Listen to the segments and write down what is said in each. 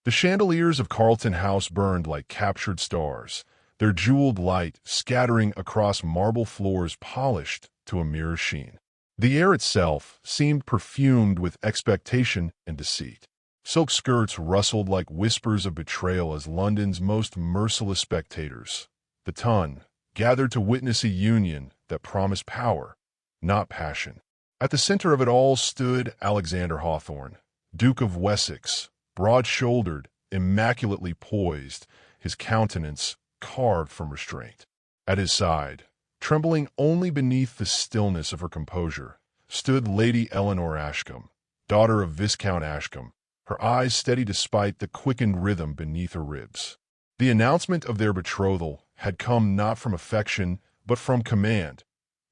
The chandeliers of Carlton House burned like captured stars, their jeweled light scattering across marble floors polished to a mirror sheen. The air itself seemed perfumed with expectation and deceit. Silk skirts rustled like whispers of betrayal as London's most merciless spectators, the ton, gathered to witness a union that promised power, not passion. At the center of it all stood Alexander Hawthorne, Duke of Wessex, broad-shouldered, immaculately poised, his countenance carved from restraint. At his side, trembling only beneath the stillness of her composure, stood Lady Eleanor Ashcombe, daughter of Viscount Ashcombe, her eyes steady despite the quickened rhythm beneath her ribs. The announcement of their betrothal had come not from affection, but from command,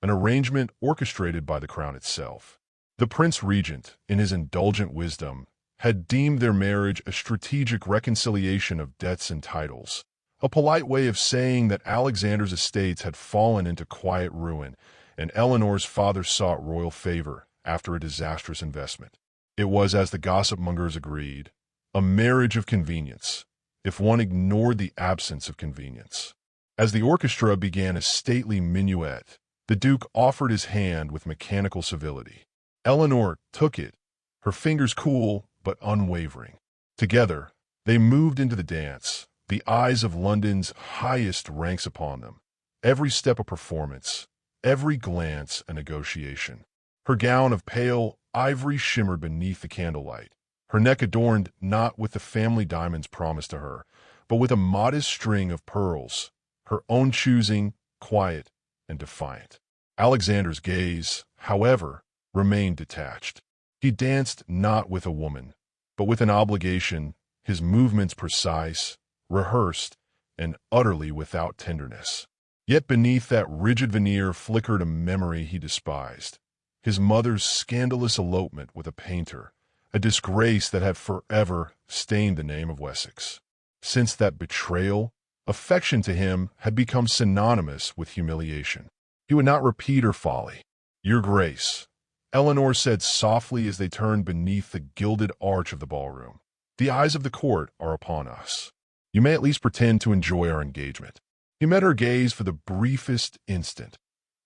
an arrangement orchestrated by the crown itself. The Prince Regent, in his indulgent wisdom, had deemed their marriage a strategic reconciliation of debts and titles, a polite way of saying that Alexander's estates had fallen into quiet ruin, and Eleanor's father sought royal favor after a disastrous investment. It was, as the gossip-mongers agreed, a marriage of convenience, if one ignored the absence of convenience. As the orchestra began a stately minuet, the Duke offered his hand with mechanical civility. Eleanor took it, her fingers cool but unwavering. Together, they moved into the dance, the eyes of London's highest ranks upon them. Every step a performance, every glance a negotiation. Her gown of pale ivory shimmered beneath the candlelight, her neck adorned not with the family diamonds promised to her, but with a modest string of pearls, her own choosing, quiet and defiant. Alexander's gaze, however, remained detached. He danced not with a woman, but with an obligation, his movements precise, rehearsed, and utterly without tenderness. Yet beneath that rigid veneer flickered a memory he despised. His mother's scandalous elopement with a painter, a disgrace that had forever stained the name of Wessex. Since that betrayal, affection to him had become synonymous with humiliation. He would not repeat her folly. "Your Grace," Eleanor said softly as they turned beneath the gilded arch of the ballroom, "the eyes of the court are upon us. You may at least pretend to enjoy our engagement." He met her gaze for the briefest instant,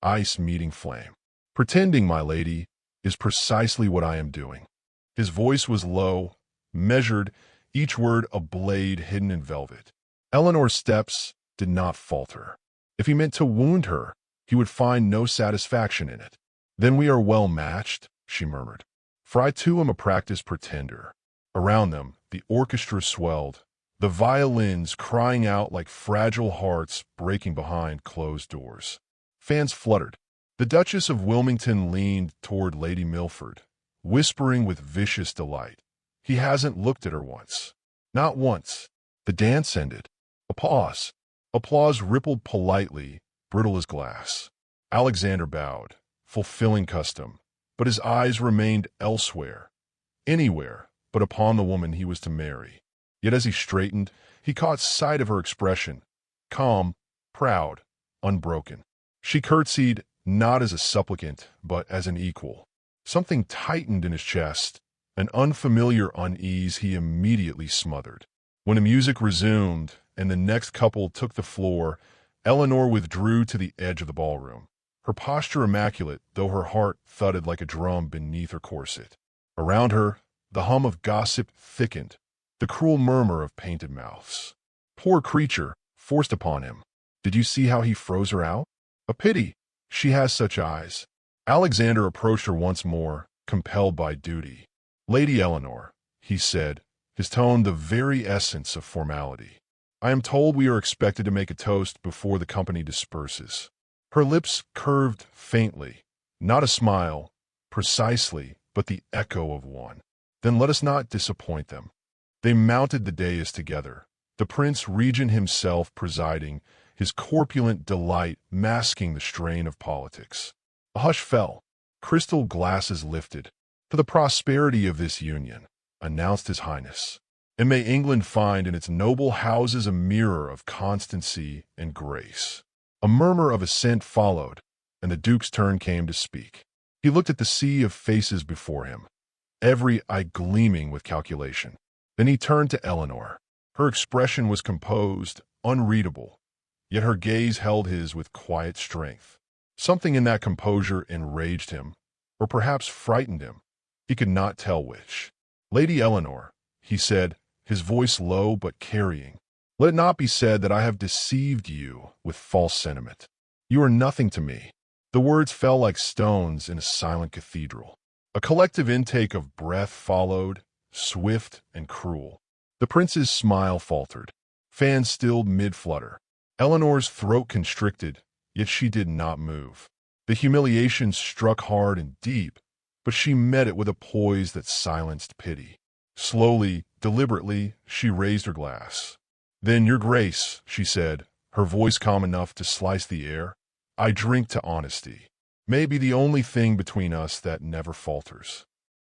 ice meeting flame. "Pretending, my lady, is precisely what I am doing." His voice was low, measured, each word a blade hidden in velvet. Eleanor's steps did not falter. If he meant to wound her, he would find no satisfaction in it. "Then we are well matched," she murmured. "For I too am a practiced pretender." Around them, the orchestra swelled, the violins crying out like fragile hearts breaking behind closed doors. Fans fluttered. The Duchess of Wilmington leaned toward Lady Milford, whispering with vicious delight, "He hasn't looked at her once. Not once." The dance ended. A pause. Applause rippled politely, brittle as glass. Alexander bowed, fulfilling custom, but his eyes remained elsewhere, anywhere but upon the woman he was to marry. Yet as he straightened, he caught sight of her expression, calm, proud, unbroken. She curtsied not as a supplicant, but as an equal. Something tightened in his chest, an unfamiliar unease he immediately smothered. When the music resumed and the next couple took the floor, Eleanor withdrew to the edge of the ballroom, her posture immaculate, though her heart thudded like a drum beneath her corset. Around her, the hum of gossip thickened, the cruel murmur of painted mouths. "Poor creature, forced upon him. Did you see how he froze her out? A pity. She has such eyes." Alexander approached her once more, compelled by duty. "Lady Eleanor," he said, his tone the very essence of formality, "I am told we are expected to make a toast before the company disperses." Her lips curved faintly, not a smile, precisely, but the echo of one. "Then let us not disappoint them." They mounted the dais together, the Prince Regent himself presiding, his corpulent delight masking the strain of politics. A hush fell, crystal glasses lifted. "For the prosperity of this union," announced His Highness, "and may England find in its noble houses a mirror of constancy and grace." A murmur of assent followed, and the Duke's turn came to speak. He looked at the sea of faces before him, every eye gleaming with calculation. Then he turned to Eleanor. Her expression was composed, unreadable, yet her gaze held his with quiet strength. Something in that composure enraged him, or perhaps frightened him. He could not tell which. "Lady Eleanor," he said, his voice low but carrying, "let it not be said that I have deceived you with false sentiment. You are nothing to me." The words fell like stones in a silent cathedral. A collective intake of breath followed, swift and cruel. The prince's smile faltered, fan stilled mid-flutter. Eleanor's throat constricted, yet she did not move. The humiliation struck hard and deep, but she met it with a poise that silenced pity. Slowly, deliberately, she raised her glass. "Then, your grace," she said, her voice calm enough to slice the air, "I drink to honesty. May be the only thing between us that never falters."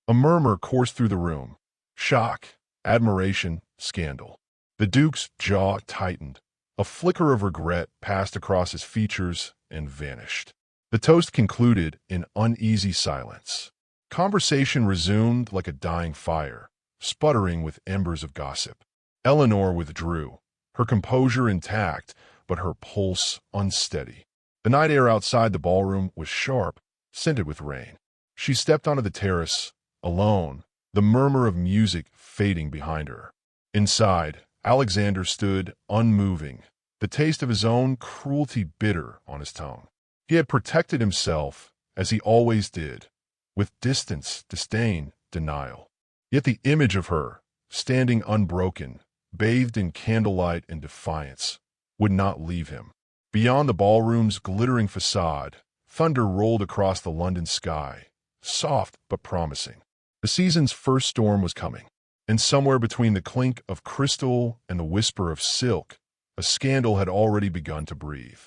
A murmur coursed through the room. Shock, admiration, scandal. The Duke's jaw tightened. A flicker of regret passed across his features and vanished. The toast concluded in uneasy silence. Conversation resumed like a dying fire, sputtering with embers of gossip. Eleanor withdrew, her composure intact, but her pulse unsteady. The night air outside the ballroom was sharp, scented with rain. She stepped onto the terrace, alone, the murmur of music fading behind her. Inside, Alexander stood unmoving, the taste of his own cruelty bitter on his tongue. He had protected himself, as he always did, with distance, disdain, denial. Yet the image of her, standing unbroken, bathed in candlelight and defiance, would not leave him. Beyond the ballroom's glittering facade, thunder rolled across the London sky, soft but promising. The season's first storm was coming, and somewhere between the clink of crystal and the whisper of silk, a scandal had already begun to breathe.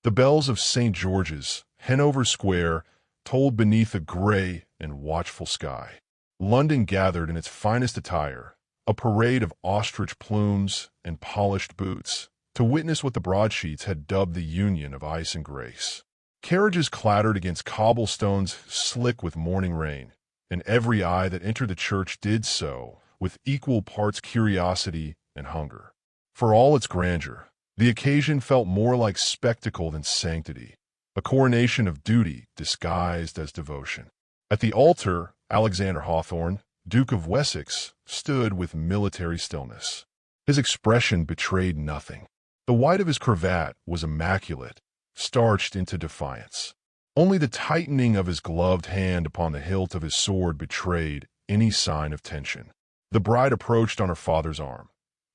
The bells of St. George's, Hanover Square, tolled beneath a gray and watchful sky. London gathered in its finest attire, a parade of ostrich plumes and polished boots, to witness what the broadsheets had dubbed the union of ice and grace. Carriages clattered against cobblestones slick with morning rain, and every eye that entered the church did so with equal parts curiosity and hunger. For all its grandeur, the occasion felt more like spectacle than sanctity, a coronation of duty disguised as devotion. At the altar, Alexander Hawthorne, Duke of Wessex, stood with military stillness. His expression betrayed nothing. The white of his cravat was immaculate, starched into defiance. Only the tightening of his gloved hand upon the hilt of his sword betrayed any sign of tension. The bride approached on her father's arm.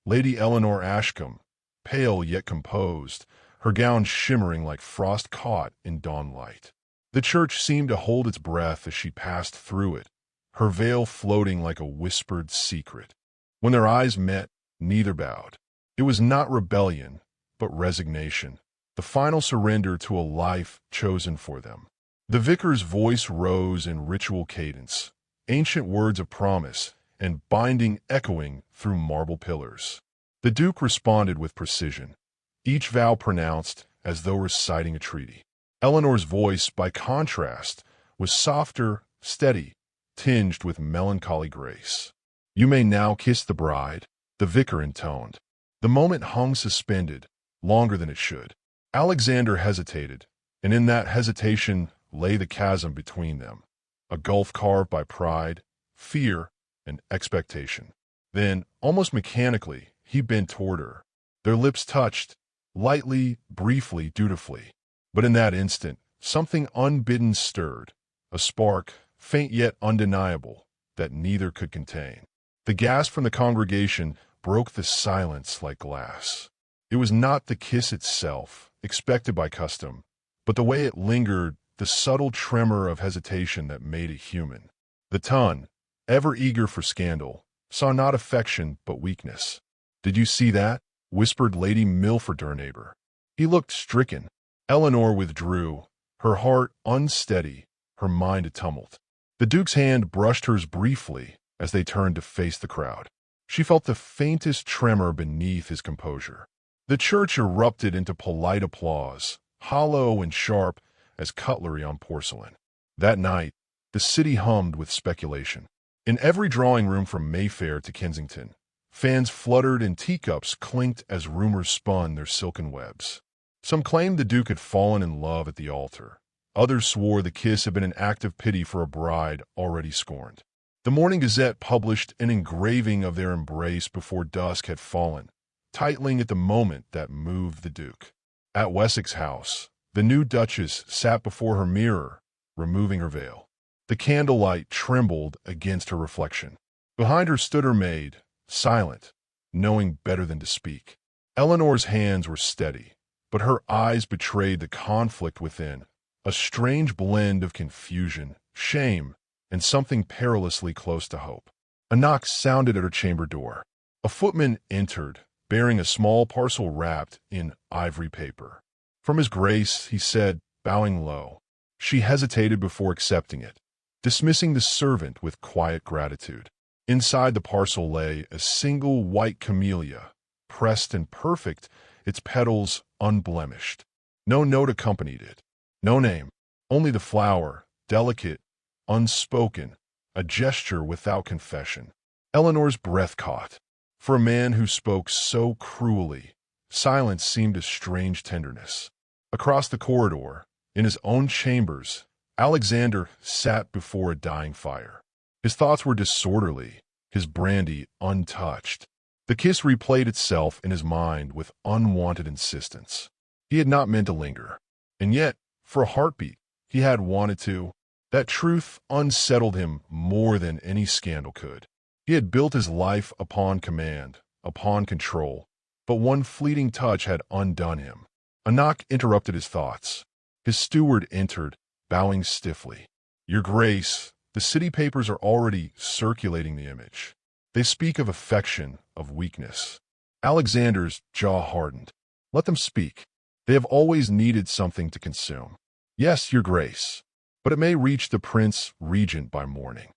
Lady Eleanor Ashcombe, pale yet composed, her gown shimmering like frost caught in dawn light. The church seemed to hold its breath as she passed through it, her veil floating like a whispered secret. When their eyes met, neither bowed. It was not rebellion, but resignation, the final surrender to a life chosen for them. The vicar's voice rose in ritual cadence, ancient words of promise and binding echoing through marble pillars. The Duke responded with precision, each vow pronounced as though reciting a treaty. Eleanor's voice, by contrast, was softer, steady, tinged with melancholy grace. "You may now kiss the bride," the vicar intoned. The moment hung suspended, longer than it should. Alexander hesitated, and in that hesitation lay the chasm between them, a gulf carved by pride, fear, and expectation. Then, almost mechanically, he bent toward her. Their lips touched, lightly, briefly, dutifully. But in that instant, something unbidden stirred, a spark, faint yet undeniable, that neither could contain. The gasp from the congregation broke the silence like glass. It was not the kiss itself, expected by custom, but the way it lingered, the subtle tremor of hesitation that made it human. The tongue, ever eager for scandal, saw not affection but weakness. "Did you see that?" whispered Lady Milford to her neighbor. He looked stricken. Eleanor withdrew, her heart unsteady, her mind a tumult. The Duke's hand brushed hers briefly as they turned to face the crowd. She felt the faintest tremor beneath his composure. The church erupted into polite applause, hollow and sharp as cutlery on porcelain. That night, the city hummed with speculation. In every drawing room from Mayfair to Kensington, Fans fluttered and teacups clinked as rumors spun their silken webs. Some claimed the Duke had fallen in love at the altar. Others swore the kiss had been an act of pity for a bride already scorned. The Morning Gazette published an engraving of their embrace before dusk had fallen, titling it the moment that moved the Duke. At Wessex House, the new Duchess sat before her mirror, removing her veil. The candlelight trembled against her reflection. Behind her stood her maid, silent, knowing better than to speak. Eleanor's hands were steady, but her eyes betrayed the conflict within, a strange blend of confusion, shame, and something perilously close to hope. A knock sounded at her chamber door. A footman entered, bearing a small parcel wrapped in ivory paper. "From His Grace," he said, bowing low. She hesitated before accepting it, dismissing the servant with quiet gratitude. Inside the parcel lay a single white camellia, pressed and perfect, its petals unblemished. No note accompanied it, no name, only the flower, delicate, unspoken, a gesture without confession. Eleanor's breath caught. For a man who spoke so cruelly, silence seemed a strange tenderness. Across the corridor, in his own chambers, Alexander sat before a dying fire. His thoughts were disorderly, his brandy untouched. The kiss replayed itself in his mind with unwanted insistence. He had not meant to linger, and yet, for a heartbeat, he had wanted to. That truth unsettled him more than any scandal could. He had built his life upon command, upon control, but one fleeting touch had undone him. A knock interrupted his thoughts. His steward entered, bowing stiffly. "Your Grace, the city papers are already circulating the image. They speak of affection, of weakness." Alexander's jaw hardened. "Let them speak. They have always needed something to consume." "Yes, Your Grace, but it may reach the Prince Regent by morning."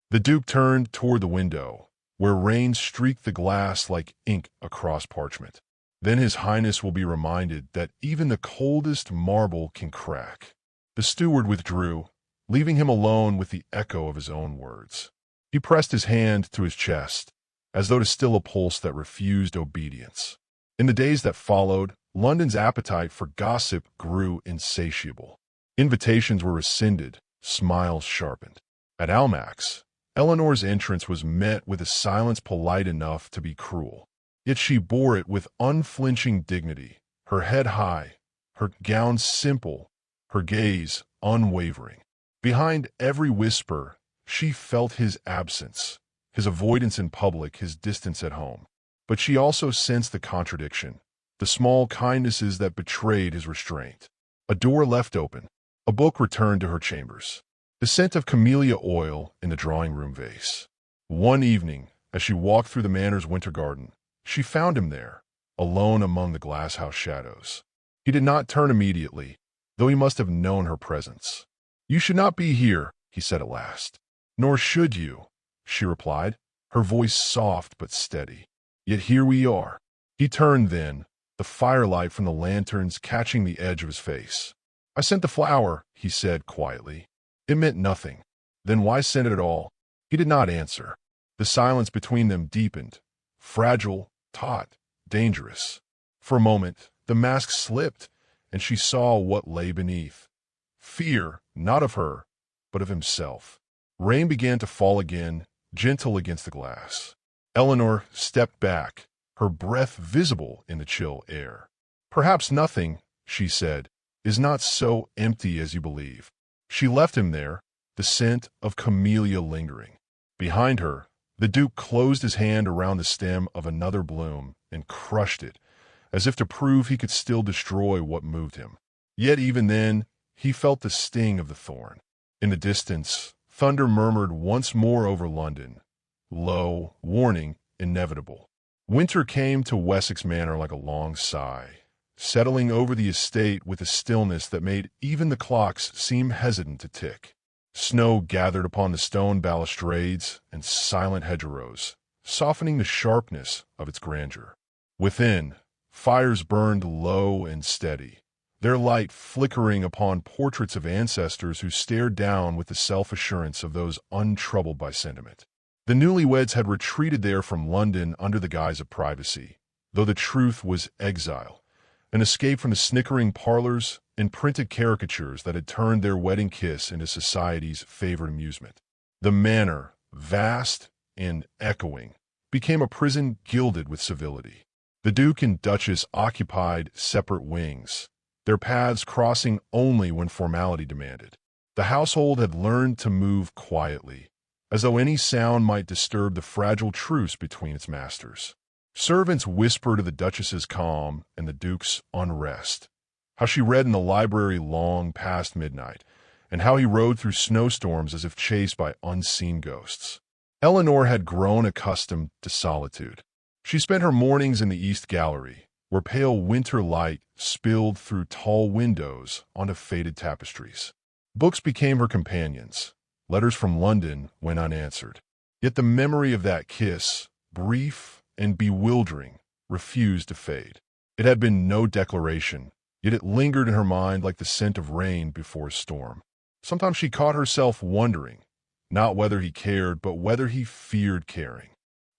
The Duke turned toward the window, where rain streaked the glass like ink across parchment. "Then His Highness will be reminded that even the coldest marble can crack." The steward withdrew, leaving him alone with the echo of his own words. He pressed his hand to his chest, as though to still a pulse that refused obedience. In the days that followed, London's appetite for gossip grew insatiable. Invitations were rescinded, smiles sharpened. At Almack's, Eleanor's entrance was met with a silence polite enough to be cruel. Yet she bore it with unflinching dignity, her head high, her gown simple, her gaze unwavering. Behind every whisper, she felt his absence, his avoidance in public, his distance at home. But she also sensed the contradiction, the small kindnesses that betrayed his restraint. A door left open, a book returned to her chambers, the scent of camellia oil in the drawing-room vase. One evening, as she walked through the manor's winter garden, she found him there, alone among the glass-house shadows. He did not turn immediately, though he must have known her presence. "You should not be here," he said at last. "Nor should you," she replied, her voice soft but steady. "Yet here we are." He turned then, the firelight from the lanterns catching the edge of his face. "I sent the flower," he said quietly. "It meant nothing." "Then why send it at all?" He did not answer. The silence between them deepened, fragile, taut, dangerous. For a moment, the mask slipped, and she saw what lay beneath. Fear, not of her, but of himself. Rain began to fall again, gentle against the glass. Eleanor stepped back, her breath visible in the chill air. "Perhaps nothing," she said, "is not so empty as you believe." She left him there, the scent of camellia lingering. Behind her, the Duke closed his hand around the stem of another bloom and crushed it, as if to prove he could still destroy what moved him. Yet even then, he felt the sting of the thorn. In the distance, thunder murmured once more over London, low, warning, inevitable. Winter came to Wessex Manor like a long sigh, settling over the estate with a stillness that made even the clocks seem hesitant to tick. Snow gathered upon the stone balustrades and silent hedgerows, softening the sharpness of its grandeur. Within, fires burned low and steady, their light flickering upon portraits of ancestors who stared down with the self-assurance of those untroubled by sentiment. The newlyweds had retreated there from London under the guise of privacy, though the truth was exile, an escape from the snickering parlors and printed caricatures that had turned their wedding kiss into society's favorite amusement. The manor, vast and echoing, became a prison gilded with civility. The Duke and Duchess occupied separate wings, their paths crossing only when formality demanded. The household had learned to move quietly, as though any sound might disturb the fragile truce between its masters. Servants whispered of the Duchess's calm and the Duke's unrest, how she read in the library long past midnight, and how he rode through snowstorms as if chased by unseen ghosts. Eleanor had grown accustomed to solitude. She spent her mornings in the East Gallery, where pale winter light spilled through tall windows onto faded tapestries. Books became her companions. Letters from London went unanswered. Yet the memory of that kiss, brief and bewildering, refused to fade. It had been no declaration, yet it lingered in her mind like the scent of rain before a storm. Sometimes she caught herself wondering, not whether he cared, but whether he feared caring.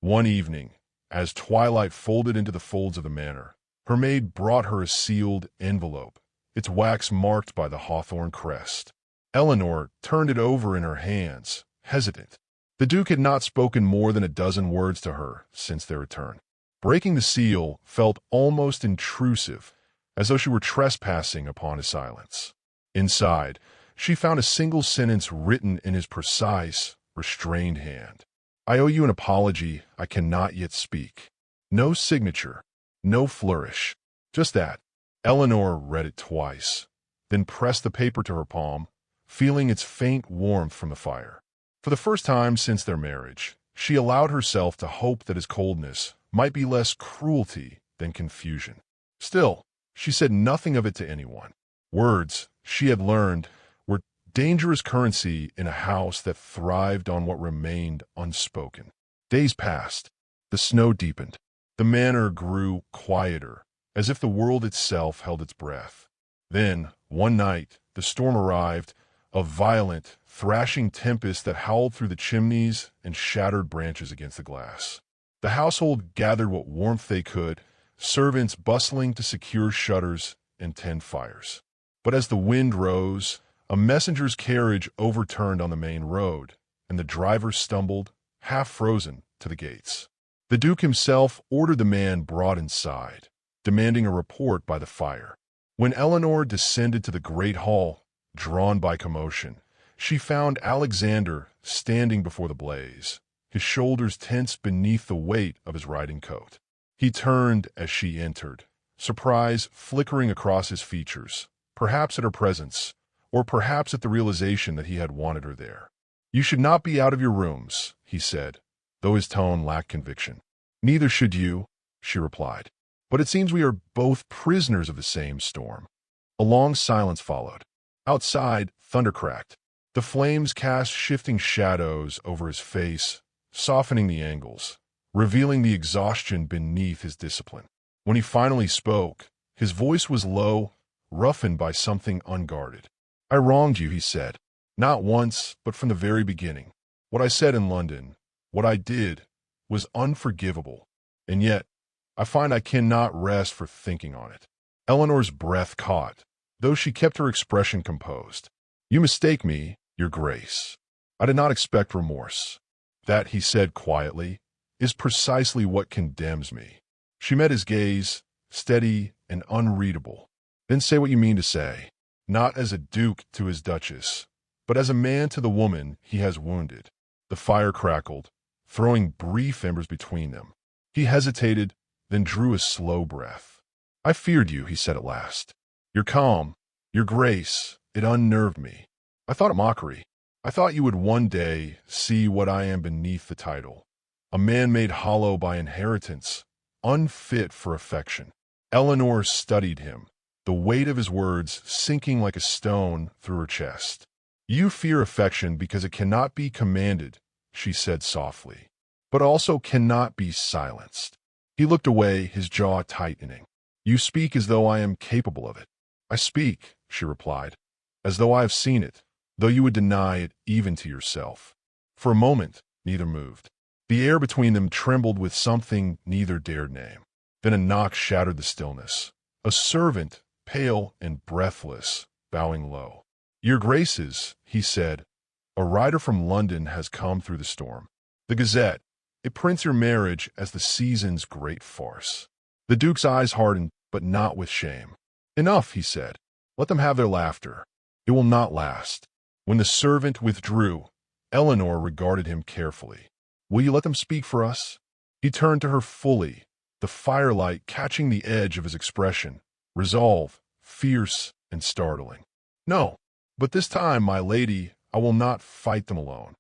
One evening, as twilight folded into the folds of the manor, her maid brought her a sealed envelope, its wax marked by the hawthorn crest. Eleanor turned it over in her hands, hesitant. The Duke had not spoken more than a dozen words to her since their return. Breaking the seal felt almost intrusive, as though she were trespassing upon his silence. Inside, she found a single sentence written in his precise, restrained hand. "I owe you an apology I cannot yet speak." No signature, no flourish, just that. Eleanor read it twice, then pressed the paper to her palm, feeling its faint warmth from the fire. For the first time since their marriage, she allowed herself to hope that his coldness might be less cruelty than confusion. Still, she said nothing of it to anyone. Words, she had learned, were dangerous currency in a house that thrived on what remained unspoken. Days passed. The snow deepened. The manor grew quieter, as if the world itself held its breath. Then, one night, the storm arrived, a violent, thrashing tempest that howled through the chimneys and shattered branches against the glass. The household gathered what warmth they could, servants bustling to secure shutters and tend fires. But as the wind rose, a messenger's carriage overturned on the main road, and the driver stumbled, half frozen, to the gates. The Duke himself ordered the man brought inside, demanding a report by the fire. When Eleanor descended to the great hall, drawn by commotion, she found Alexander standing before the blaze, his shoulders tense beneath the weight of his riding coat. He turned as she entered, surprise flickering across his features, perhaps at her presence, or perhaps at the realization that he had wanted her there. "You should not be out of your rooms," he said, though his tone lacked conviction. "Neither should you," she replied. "But it seems we are both prisoners of the same storm." A long silence followed. Outside, thunder cracked. The flames cast shifting shadows over his face, softening the angles, revealing the exhaustion beneath his discipline. When he finally spoke, his voice was low, roughened by something unguarded. "I wronged you," he said. "Not once, but from the very beginning. What I said in London, what I did, was unforgivable. And yet, I find I cannot rest for thinking on it." Eleanor's breath caught, though she kept her expression composed. "You mistake me, Your Grace. I did not expect remorse. That," he said quietly, "is precisely what condemns me." She met his gaze, steady and unreadable. "Then say what you mean to say, not as a duke to his duchess, but as a man to the woman he has wounded." The fire crackled, throwing brief embers between them. He hesitated, then drew a slow breath. "I feared you," he said at last. "Your calm, your grace, it unnerved me. I thought it mockery. I thought you would one day see what I am beneath the title. A man made hollow by inheritance, unfit for affection." Eleanor studied him, the weight of his words sinking like a stone through her chest. "You fear affection because it cannot be commanded," she said softly, "but also cannot be silenced." He looked away, his jaw tightening. "You speak as though I am capable of it." "I speak," she replied, "as though I have seen it, though you would deny it even to yourself." For a moment, neither moved. The air between them trembled with something neither dared name. Then a knock shattered the stillness. A servant, pale and breathless, bowing low. "Your Graces," he said, "a rider from London has come through the storm. The Gazette, it prints your marriage as the season's great farce." The Duke's eyes hardened, but not with shame. "Enough," he said. "Let them have their laughter. It will not last." When the servant withdrew, Eleanor regarded him carefully. "Will you let them speak for us?" He turned to her fully, the firelight catching the edge of his expression, resolve, fierce and startling. "No, but this time, my lady, I will not fight them alone."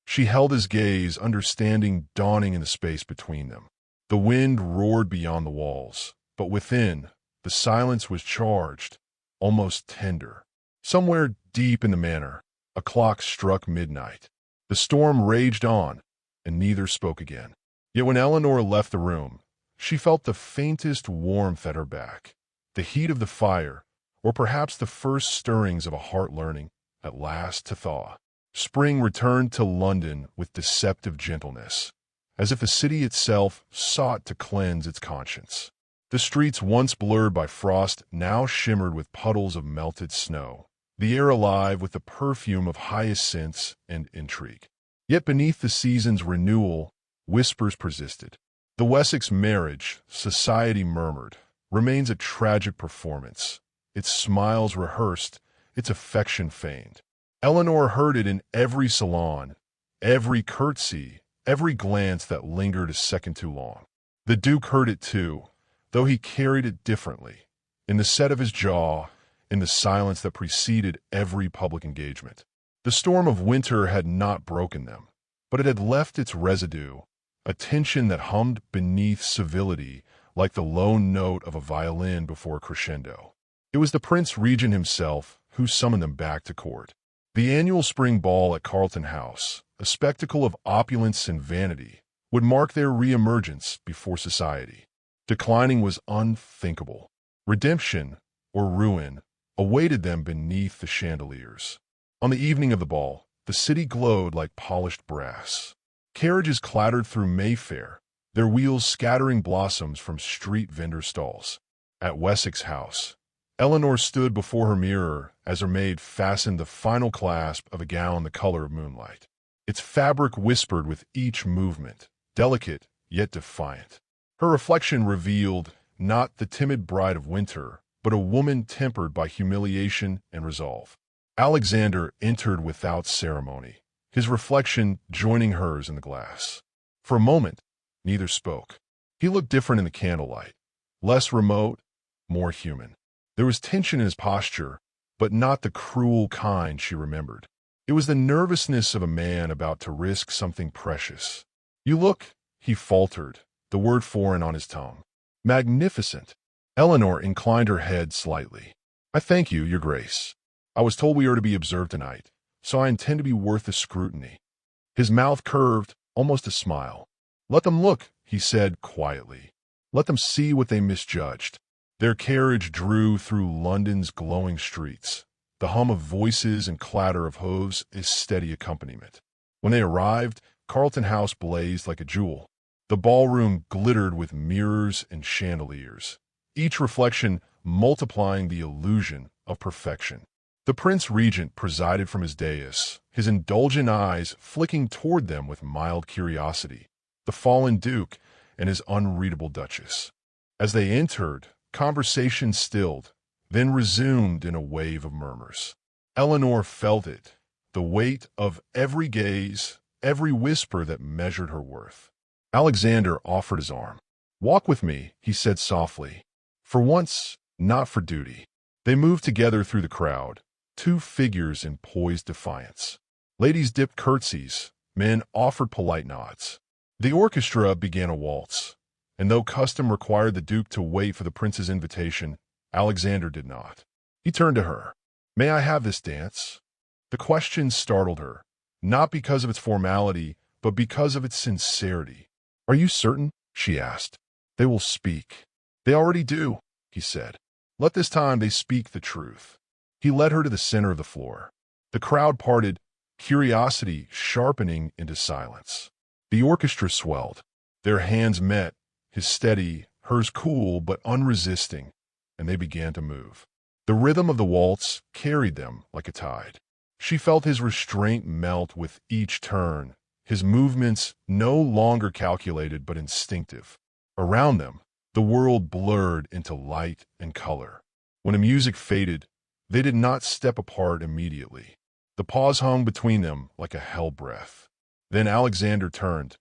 She held his gaze, understanding dawning in the space between them. The wind roared beyond the walls, but within, the silence was charged, almost tender. Somewhere deep in the manor, a clock struck midnight. The storm raged on, and neither spoke again. Yet when Eleanor left the room, she felt the faintest warmth at her back, the heat of the fire, or perhaps the first stirrings of a heart learning, at last, to thaw. Spring returned to London with deceptive gentleness, as if the city itself sought to cleanse its conscience. The streets, once blurred by frost, now shimmered with puddles of melted snow, the air alive with the perfume of hyacinths and intrigue. Yet beneath the season's renewal, whispers persisted. The Wessex marriage, society murmured, remains a tragic performance, its smiles rehearsed, its affection feigned. Eleanor heard it in every salon, every curtsy, every glance that lingered a second too long. The Duke heard it too, though he carried it differently, in the set of his jaw, in the silence that preceded every public engagement. The storm of winter had not broken them, but it had left its residue, a tension that hummed beneath civility like the lone note of a violin before a crescendo. It was the Prince Regent himself who summoned them back to court. The annual spring ball at Carlton House, a spectacle of opulence and vanity, would mark their re-emergence before society. Declining was unthinkable. Redemption, or ruin, awaited them beneath the chandeliers. On the evening of the ball, the city glowed like polished brass. Carriages clattered through Mayfair, their wheels scattering blossoms from street vendor stalls. At Wessex House, Eleanor stood before her mirror as her maid fastened the final clasp of a gown the color of moonlight. Its fabric whispered with each movement, delicate yet defiant. Her reflection revealed not the timid bride of winter, but a woman tempered by humiliation and resolve. Alexander entered without ceremony, his reflection joining hers in the glass. For a moment, neither spoke. He looked different in the candlelight, less remote, more human. There was tension in his posture, but not the cruel kind she remembered. It was the nervousness of a man about to risk something precious. "You look," he faltered, the word foreign on his tongue. "Magnificent." Eleanor inclined her head slightly. "I thank you, Your Grace. I was told we are to be observed tonight, so I intend to be worth the scrutiny." His mouth curved, almost a smile. "Let them look," he said quietly. "Let them see what they misjudged." Their carriage drew through London's glowing streets, the hum of voices and clatter of hooves a steady accompaniment. When they arrived, Carlton House blazed like a jewel. The ballroom glittered with mirrors and chandeliers, each reflection multiplying the illusion of perfection. The Prince Regent presided from his dais, his indulgent eyes flicking toward them with mild curiosity, the fallen Duke and his unreadable Duchess. As they entered, conversation stilled, then resumed in a wave of murmurs. Eleanor felt it, the weight of every gaze, every whisper that measured her worth. Alexander offered his arm. "Walk with me," he said softly. "For once, not for duty." They moved together through the crowd, two figures in poised defiance. Ladies dipped curtsies, men offered polite nods. The orchestra began a waltz, and though custom required the Duke to wait for the prince's invitation, Alexander did not. He turned to her. "May I have this dance?" The question startled her, not because of its formality, but because of its sincerity. "Are you certain?" she asked. "They will speak." "They already do," he said. "Let this time they speak the truth." He led her to the center of the floor. The crowd parted, curiosity sharpening into silence. The orchestra swelled. Their hands met, his steady, hers cool but unresisting, and they began to move. The rhythm of the waltz carried them like a tide. She felt his restraint melt with each turn, his movements no longer calculated but instinctive. Around them, the world blurred into light and color. When the music faded, they did not step apart immediately. The pause hung between them like a hell breath. Then Alexander turned,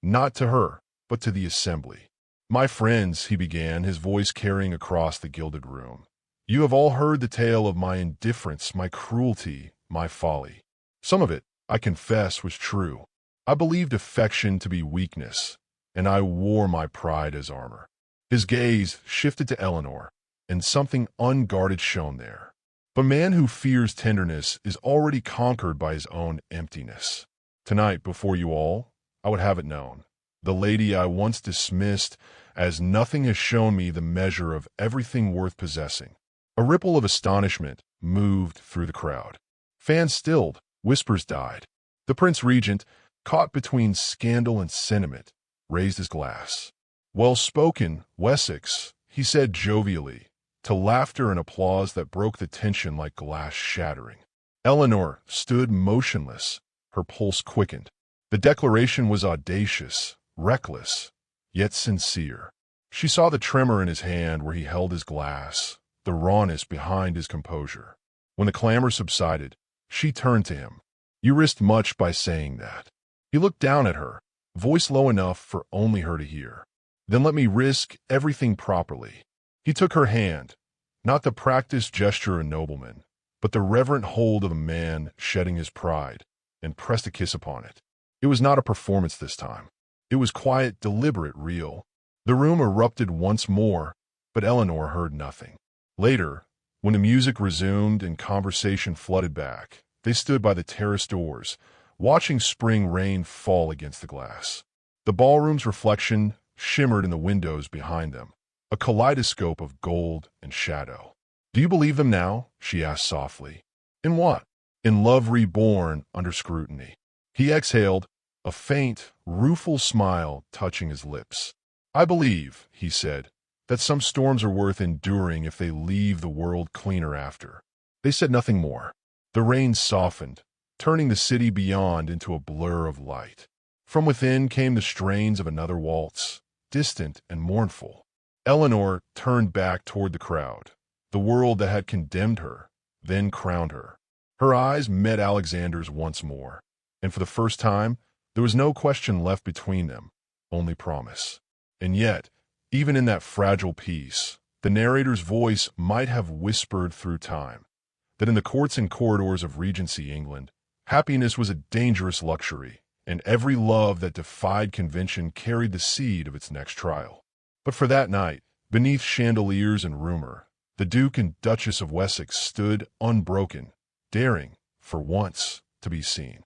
not to her, but to the assembly. "My friends," he began, his voice carrying across the gilded room, "you have all heard the tale of my indifference, my cruelty, my folly. Some of it, I confess, was true. I believed affection to be weakness, and I wore my pride as armor." His gaze shifted to Eleanor, and something unguarded shone there. But man who fears tenderness is already conquered by his own emptiness. Tonight, before you all, I would have it known. The lady I once dismissed as nothing has shown me the measure of everything worth possessing. A ripple of astonishment moved through the crowd. Fans stilled, whispers died. The Prince Regent, caught between scandal and sentiment, raised his glass. "Well spoken, Wessex," he said jovially, to laughter and applause that broke the tension like glass shattering. Eleanor stood motionless, her pulse quickened. The declaration was audacious, reckless, yet sincere. She saw the tremor in his hand where he held his glass, the rawness behind his composure. When the clamor subsided, she turned to him. "You risked much by saying that." He looked down at her, voice low enough for only her to hear. "Then let me risk everything properly." He took her hand, not the practiced gesture of a nobleman, but the reverent hold of a man shedding his pride, and pressed a kiss upon it. It was not a performance this time. It was quiet, deliberate, real. The room erupted once more, but Eleanor heard nothing. Later, when the music resumed and conversation flooded back, they stood by the terrace doors, watching spring rain fall against the glass. The ballroom's reflection shimmered in the windows behind them, a kaleidoscope of gold and shadow. "Do you believe them now?" she asked softly. "In what?" "In love reborn under scrutiny." He exhaled, a faint, rueful smile touching his lips. "I believe," he said, "that some storms are worth enduring if they leave the world cleaner after." They said nothing more. The rain softened, turning the city beyond into a blur of light. From within came the strains of another waltz, distant and mournful. Eleanor turned back toward the crowd, the world that had condemned her, then crowned her. Her eyes met Alexander's once more, and for the first time, there was no question left between them, only promise. And yet, even in that fragile peace, the narrator's voice might have whispered through time that in the courts and corridors of Regency England, happiness was a dangerous luxury, and every love that defied convention carried the seed of its next trial. But for that night, beneath chandeliers and rumor, the Duke and Duchess of Wessex stood unbroken, daring, for once, to be seen.